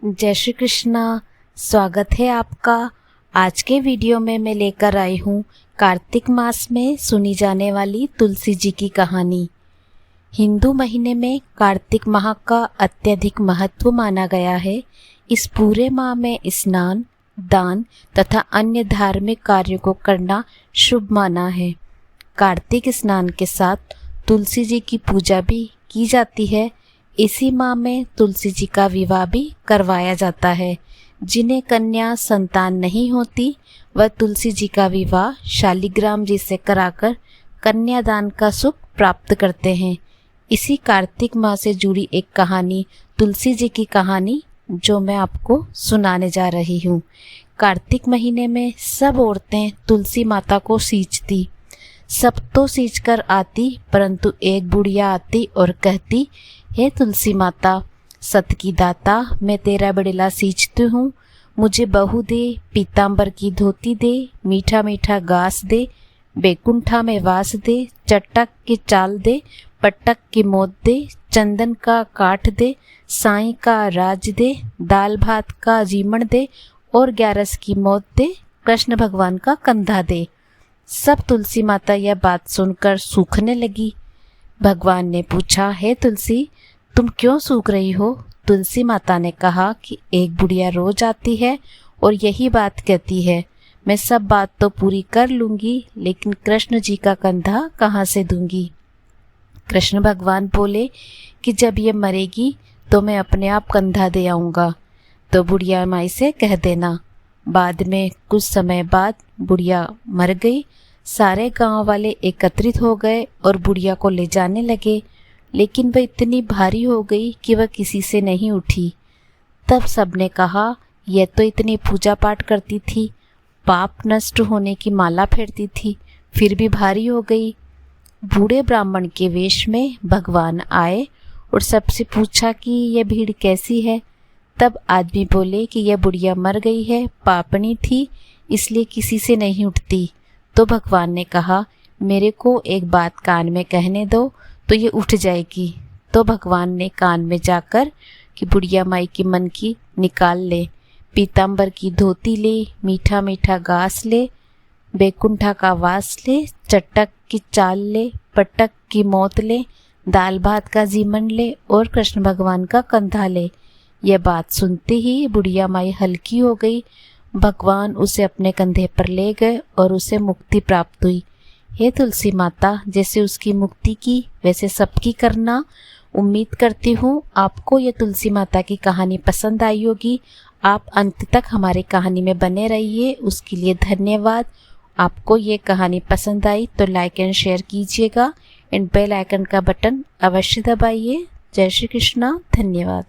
जय श्री कृष्णा। स्वागत है आपका। आज के वीडियो में मैं लेकर आई हूँ कार्तिक मास में सुनी जाने वाली तुलसी जी की कहानी। हिंदू महीने में कार्तिक माह का अत्यधिक महत्व माना गया है। इस पूरे माह में स्नान, दान तथा अन्य धार्मिक कार्यों को करना शुभ माना है। कार्तिक स्नान के साथ तुलसी जी की पूजा भी की जाती है। इसी माह में तुलसी जी का विवाह भी करवाया जाता है। जिन्हें कन्या संतान नहीं होती वह तुलसी जी का विवाह शालिग्राम जी से कराकर कन्यादान का सुख प्राप्त करते हैं। इसी कार्तिक माह से जुड़ी एक कहानी तुलसी जी की कहानी जो मैं आपको सुनाने जा रही हूँ। कार्तिक महीने में सब औरतें तुलसी माता को सींचती। सब तो सींच कर आती, परंतु एक बुढ़िया आती और कहती, हे तुलसी माता, सत की दाता, मैं तेरा बड़ेला सींचती हूँ। मुझे बहू दे, पीताम्बर की धोती दे, मीठा मीठा घास दे, बैकुंठा में वास दे, चटक की चाल दे, पटक की मौत दे, चंदन का काठ दे, साईं का राज दे, दाल भात का जीमण दे और 11 की मौत दे, कृष्ण भगवान का कंधा दे। सब तुलसी माता यह बात सुनकर सूखने लगी। भगवान ने पूछा, हे तुलसी, तुम क्यों सूख रही हो? तुलसी माता ने कहा कि एक बुढ़िया रोज आती है और यही बात कहती है, मैं सब बात तो पूरी कर लूंगी, लेकिन कृष्ण जी का कंधा कहाँ से दूंगी? कृष्ण भगवान बोले कि जब ये मरेगी तो मैं अपने आप कंधा दे आऊँगा, तो बुढ़िया माई से कह देना। बाद में कुछ समय बाद बुढ़िया मर गई। सारे गांव वाले एकत्रित हो गए और बुढ़िया को ले जाने लगे, लेकिन वह इतनी भारी हो गई कि वह किसी से नहीं उठी। तब सबने कहा, यह तो इतनी पूजा पाठ करती थी, पाप नष्ट होने की माला फेरती थी, फिर भी भारी हो गई। बूढ़े ब्राह्मण के वेश में भगवान आए और सबसे पूछा कि यह भीड़ कैसी है। तब आदमी बोले कि यह बुढ़िया मर गई है, पापनी थी, इसलिए किसी से नहीं उठती। तो भगवान ने कहा, मेरे को एक बात कान में कहने दो तो ये उठ जाएगी। तो भगवान ने कान में जाकर कि बुढ़िया माई की मन की निकाल ले, पीताम्बर की धोती ले, मीठा मीठा घास ले, बैकुंठा का वास ले, चटक की चाल ले, पटक की मौत ले, दाल भात का जीमन ले और कृष्ण भगवान का कंधा ले। यह बात सुनते ही बुढ़िया माई हल्की हो गई। भगवान उसे अपने कंधे पर ले गए और उसे मुक्ति प्राप्त हुई। हे तुलसी माता, जैसे उसकी मुक्ति की वैसे सबकी करना। उम्मीद करती हूँ आपको ये तुलसी माता की कहानी पसंद आई होगी। आप अंत तक हमारी कहानी में बने रहिए, उसके लिए धन्यवाद। आपको ये कहानी पसंद आई तो लाइक एंड शेयर कीजिएगा एंड बेल आइकन का बटन अवश्य दबाइए। जय श्री कृष्णा। धन्यवाद।